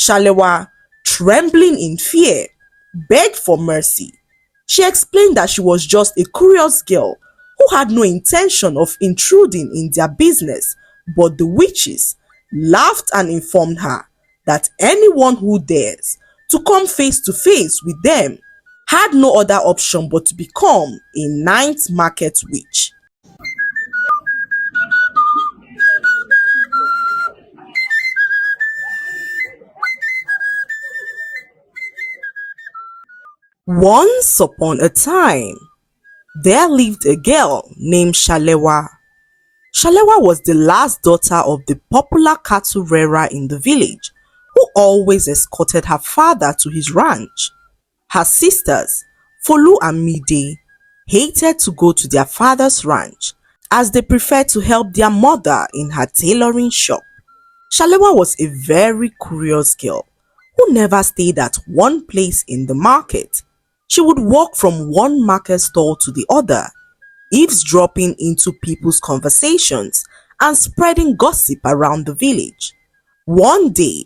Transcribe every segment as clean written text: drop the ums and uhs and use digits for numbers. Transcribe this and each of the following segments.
Shalewa, trembling in fear, begged for mercy. She explained that she was just a curious girl who had no intention of intruding in their business, but the witches laughed and informed her that anyone who dares to come face to face with them had no other option but to become a night market witch. Once upon a time, there lived a girl named Shalewa. Shalewa was the last daughter of the popular cattle rearer in the village, who always escorted her father to his ranch. Her sisters, Folu and Mide, hated to go to their father's ranch as they preferred to help their mother in her tailoring shop. Shalewa was a very curious girl who never stayed at one place in the market. She would walk from one market stall to the other, eavesdropping into people's conversations and spreading gossip around the village. One day,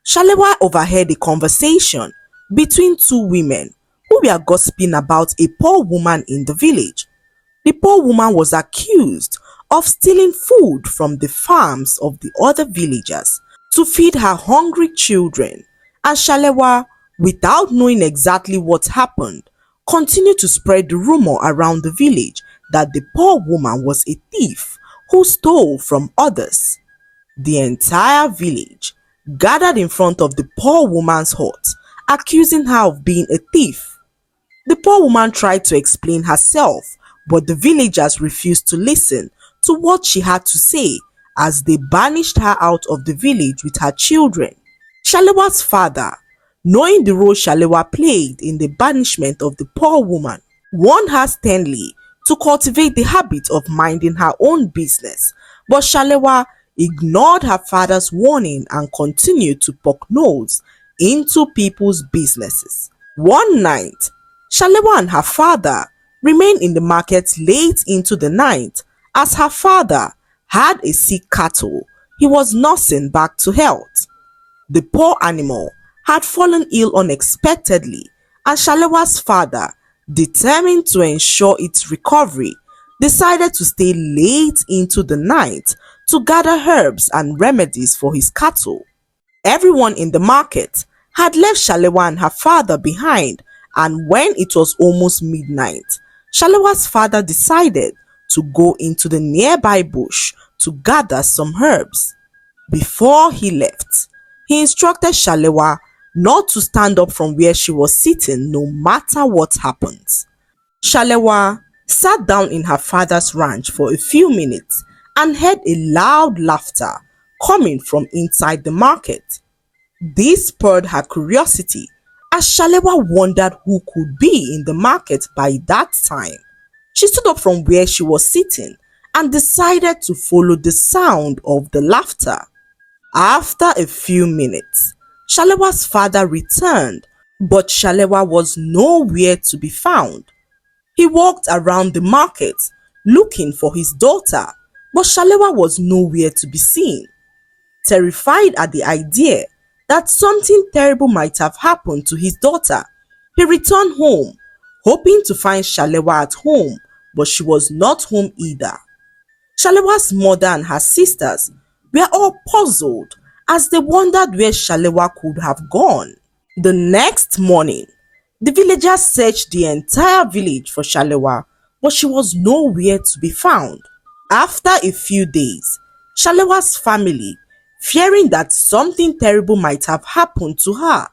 Shalewa overheard a conversation between two women who were gossiping about a poor woman in the village. The poor woman was accused of stealing food from the farms of the other villagers to feed her hungry children, and Shalewa, without knowing exactly what happened, continued to spread the rumor around the village that the poor woman was a thief who stole from others. The entire village gathered in front of the poor woman's hut, accusing her of being a thief. The poor woman tried to explain herself, but the villagers refused to listen to what she had to say as they banished her out of the village with her children. Shalewa's father, knowing the role Shalewa played in the banishment of the poor woman, warned her sternly to cultivate the habit of minding her own business, but Shalewa ignored her father's warning and continued to poke nose into people's businesses. One night, Shalewa and her father remained in the market late into the night as her father had a sick cattle he was nursing back to health. The poor animal had fallen ill unexpectedly, and Shalewa's father, determined to ensure its recovery, decided to stay late into the night to gather herbs and remedies for his cattle. Everyone in the market had left Shalewa and her father behind, and when it was almost midnight, Shalewa's father decided to go into the nearby bush to gather some herbs. Before he left, he instructed Shalewa not to stand up from where she was sitting no matter what happens. Shalewa sat down in her father's ranch for a few minutes and heard a loud laughter coming from inside the market. This spurred her curiosity as Shalewa wondered who could be in the market by that time. She stood up from where she was sitting and decided to follow the sound of the laughter. After a few minutes, Shalewa's father returned, but Shalewa was nowhere to be found. He walked around the market looking for his daughter, but Shalewa was nowhere to be seen. Terrified at the idea that something terrible might have happened to his daughter, he returned home, hoping to find Shalewa at home, but she was not home either. Shalewa's mother and her sisters were all puzzled as they wondered where Shalewa could have gone. The next morning, the villagers searched the entire village for Shalewa, but she was nowhere to be found. After a few days, Shalewa's family, fearing that something terrible might have happened to her,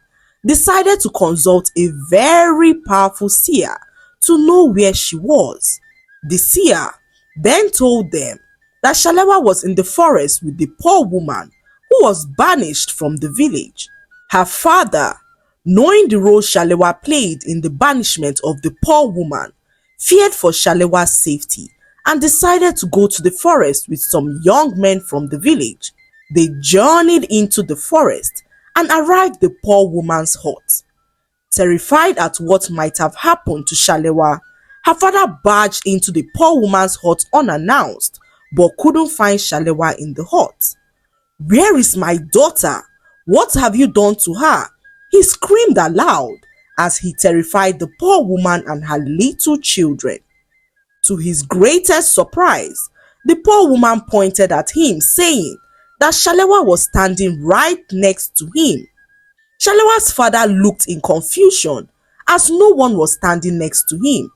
decided to consult a very powerful seer to know where she was. The seer then told them that Shalewa was in the forest with the poor woman who was banished from the village. Her father, knowing the role Shalewa played in the banishment of the poor woman, feared for Shalewa's safety and decided to go to the forest with some young men from the village. They journeyed into the forest and arrived at the poor woman's hut. Terrified at what might have happened to Shalewa, her father barged into the poor woman's hut unannounced but couldn't find Shalewa in the hut. "Where is my daughter?" What have you done to her?" He screamed aloud as he terrified the poor woman and her little children. To his greatest surprise, the poor woman pointed at him, saying that Shalewa was standing right next to him. Shalewa's father looked in confusion as no one was standing next to him.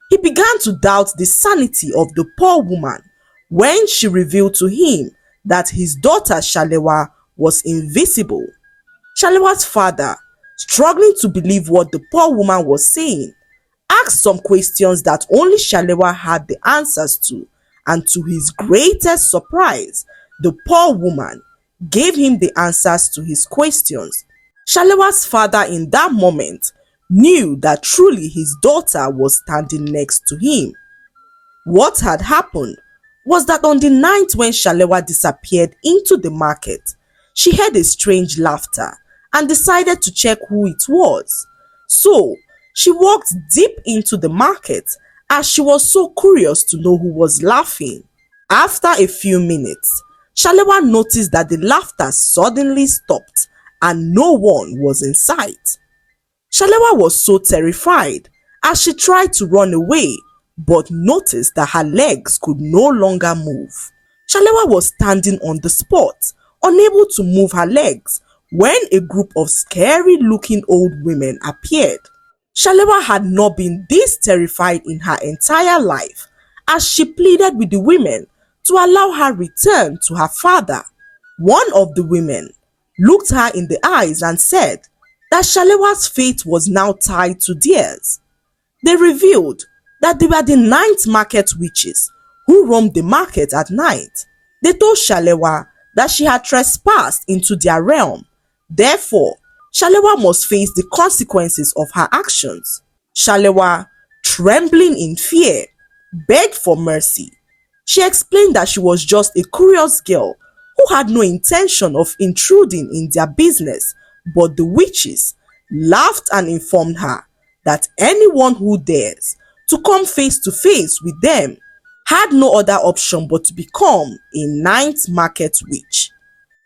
He began to doubt the sanity of the poor woman when she revealed to him that his daughter Shalewa was invisible. Shalewa's father, struggling to believe what the poor woman was saying, asked some questions that only Shalewa had the answers to, and to his greatest surprise, the poor woman gave him the answers to his questions. Shalewa's father in that moment knew that truly his daughter was standing next to him. What had happened was that on the night when Shalewa disappeared into the market, she heard a strange laughter and decided to check who it was. So, she walked deep into the market as she was so curious to know who was laughing. After a few minutes, Shalewa noticed that the laughter suddenly stopped and no one was in sight. Shalewa was so terrified as she tried to run away, but noticed that her legs could no longer move. Shalewa was standing on the spot, unable to move her legs, when a group of scary-looking old women appeared. Shalewa had not been this terrified in her entire life, as she pleaded with the women to allow her return to her father. One of the women looked her in the eyes and said that Shalewa's fate was now tied to theirs. They revealed that they were the ninth market witches who roamed the market at night. They told Shalewa that she had trespassed into their realm. Therefore, Shalewa must face the consequences of her actions. Shalewa, trembling in fear, begged for mercy. She explained that she was just a curious girl who had no intention of intruding in their business, but the witches laughed and informed her that anyone who dares to come face to face with them had no other option but to become a ninth market witch.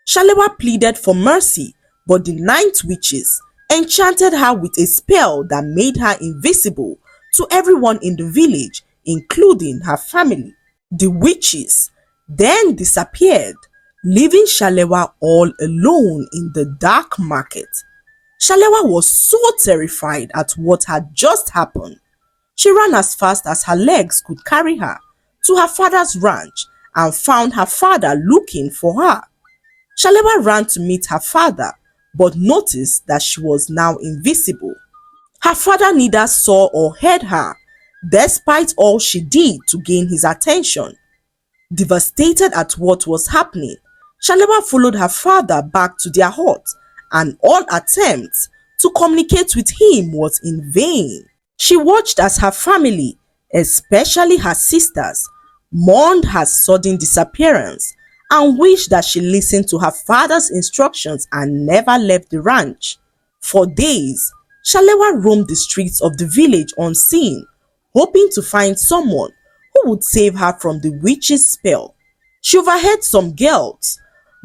Shalewa pleaded for mercy, but the ninth witches enchanted her with a spell that made her invisible to everyone in the village, including her family. The witches then disappeared, leaving Shalewa all alone in the dark market. Shalewa was so terrified at what had just happened. She ran as fast as her legs could carry her to her father's ranch and found her father looking for her. Shalewa ran to meet her father, but noticed that she was now invisible. Her father neither saw or heard her, despite all she did to gain his attention. Devastated at what was happening, Shalewa followed her father back to their hut, and all attempts to communicate with him was in vain. She watched as her family, especially her sisters, mourned her sudden disappearance and wished that she listened to her father's instructions and never left the ranch. For days, Shalewa roamed the streets of the village unseen, hoping to find someone who would save her from the witch's spell. She overheard some girls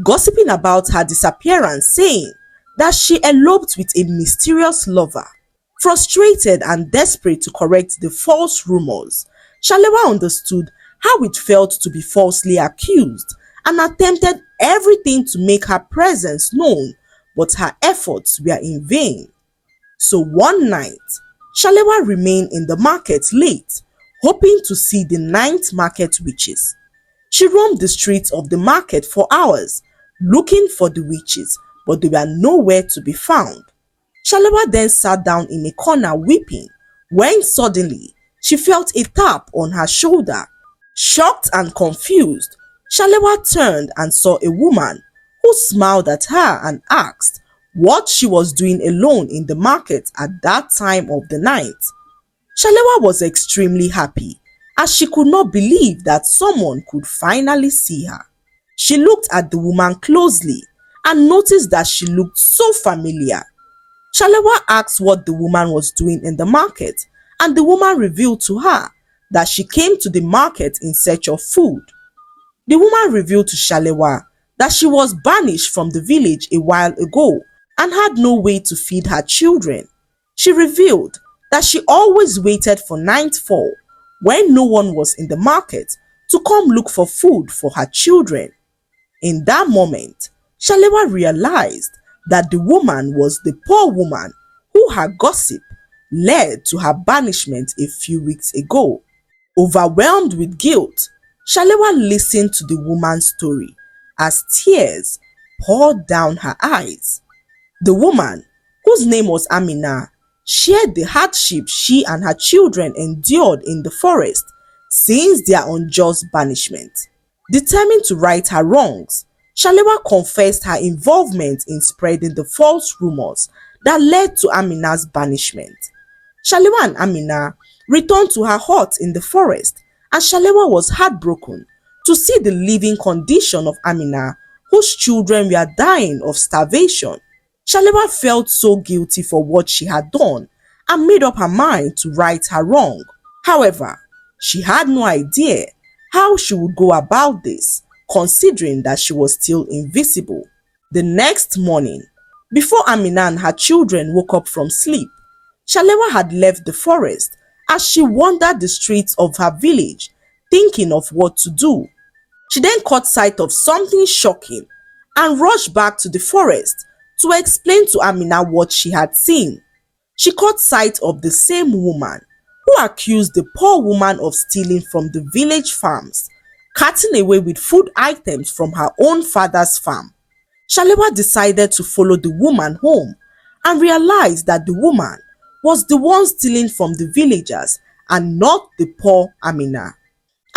gossiping about her disappearance, saying that she eloped with a mysterious lover. Frustrated and desperate to correct the false rumors, Shalewa understood how it felt to be falsely accused and attempted everything to make her presence known, but her efforts were in vain. So one night, Shalewa remained in the market late, hoping to see the ninth market witches. She roamed the streets of the market for hours, looking for the witches, but they were nowhere to be found. Shalewa then sat down in a corner weeping, when suddenly she felt a tap on her shoulder. Shocked and confused, Shalewa turned and saw a woman who smiled at her and asked what she was doing alone in the market at that time of the night. Shalewa was extremely happy as she could not believe that someone could finally see her. She looked at the woman closely and noticed that she looked so familiar. Shalewa asked what the woman was doing in the market, and the woman revealed to her that she came to the market in search of food. The woman revealed to Shalewa that she was banished from the village a while ago and had no way to feed her children. She revealed that she always waited for nightfall, when no one was in the market, to come look for food for her children. In that moment, Shalewa realized that the woman was the poor woman who her gossip led to her banishment a few weeks ago. Overwhelmed with guilt, Shalewa listened to the woman's story as tears poured down her eyes. The woman, whose name was Amina, shared the hardship she and her children endured in the forest since their unjust banishment. Determined to right her wrongs, Shalewa confessed her involvement in spreading the false rumors that led to Amina's banishment. Shalewa and Amina returned to her hut in the forest, and Shalewa was heartbroken to see the living condition of Amina, whose children were dying of starvation. Shalewa felt so guilty for what she had done and made up her mind to right her wrong. However, she had no idea how she would go about this, considering that she was still invisible. The next morning, before Amina and her children woke up from sleep, Shalewa had left the forest as she wandered the streets of her village, thinking of what to do. She then caught sight of something shocking and rushed back to the forest to explain to Amina what she had seen. She caught sight of the same woman who accused the poor woman of stealing from the village farms, carting away with food items from her own father's farm. Shalewa decided to follow the woman home and realized that the woman was the one stealing from the villagers and not the poor Amina.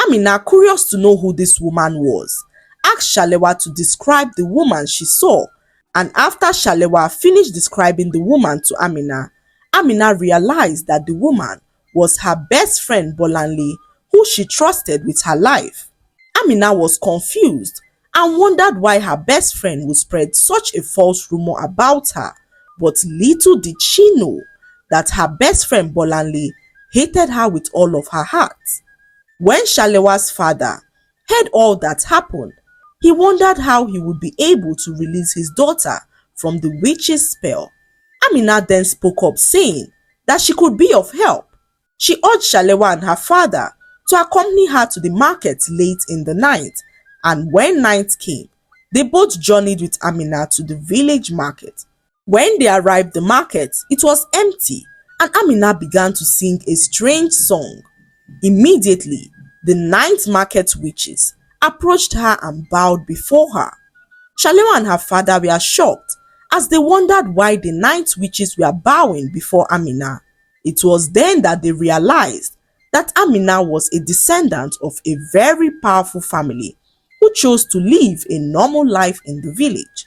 Amina, curious to know who this woman was, asked Shalewa to describe the woman she saw, and after Shalewa finished describing the woman to Amina, Amina realized that the woman was her best friend Bolanle, who she trusted with her life. Amina was confused and wondered why her best friend would spread such a false rumor about her, but little did she know that her best friend Bolanle hated her with all of her heart. When Shalewa's father heard all that happened, he wondered how he would be able to release his daughter from the witch's spell. Amina then spoke up, saying that she could be of help. She urged Shalewa and her father to accompany her to the market late in the night, and when night came, they both journeyed with Amina to the village market. When they arrived at the market, it was empty, and Amina began to sing a strange song. Immediately, the night market witches approached her and bowed before her. Shalewa and her father were shocked as they wondered why the night witches were bowing before Amina. It was then that they realized that Amina was a descendant of a very powerful family who chose to live a normal life in the village.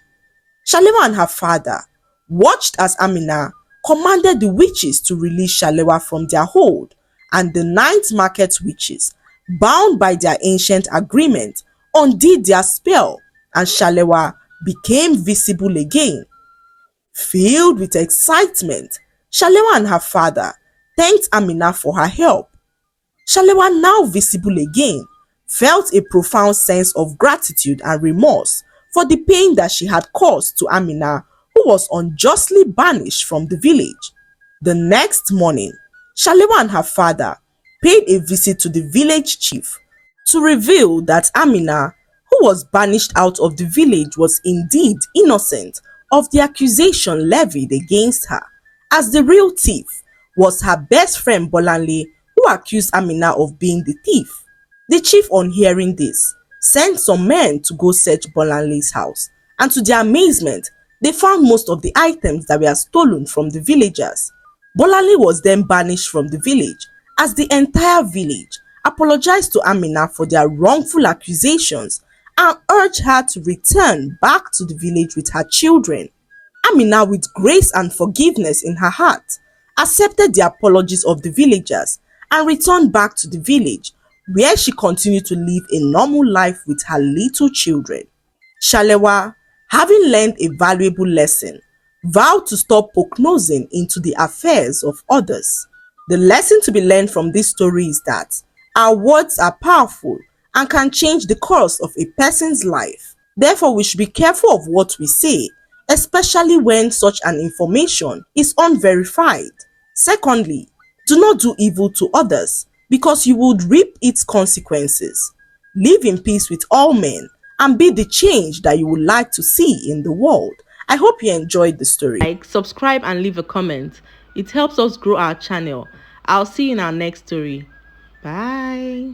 Shalewa and her father watched as Amina commanded the witches to release Shalewa from their hold, and the night market witches, bound by their ancient agreement, undid their spell, and Shalewa became visible again. Filled with excitement, Shalewa and her father thanked Amina for her help. Shalewa, now visible again, felt a profound sense of gratitude and remorse for the pain that she had caused to Amina, who was unjustly banished from the village. The next morning, Shalewa and her father paid a visit to the village chief to reveal that Amina, who was banished out of the village, was indeed innocent of the accusation levied against her, as the real thief was her best friend Bolanle, who accused Amina of being the thief. The chief, on hearing this, sent some men to go search Bolanle's house, and to their amazement, they found most of the items that were stolen from the villagers. Bolanle was then banished from the village, as the entire village apologized to Amina for their wrongful accusations and urged her to return back to the village with her children. Amina, with grace and forgiveness in her heart, accepted the apologies of the villagers and returned back to the village, where she continued to live a normal life with her little children. Shalewa, having learned a valuable lesson, vowed to stop poke-nosing into the affairs of others. The lesson to be learned from this story is that our words are powerful and can change the course of a person's life. Therefore, we should be careful of what we say, especially when such an information is unverified. Secondly, do not do evil to others because you would reap its consequences. Live in peace with all men and be the change that you would like to see in the world. I hope you enjoyed the story. Like, subscribe, and leave a comment. It helps us grow our channel. I'll see you in our next story. Bye.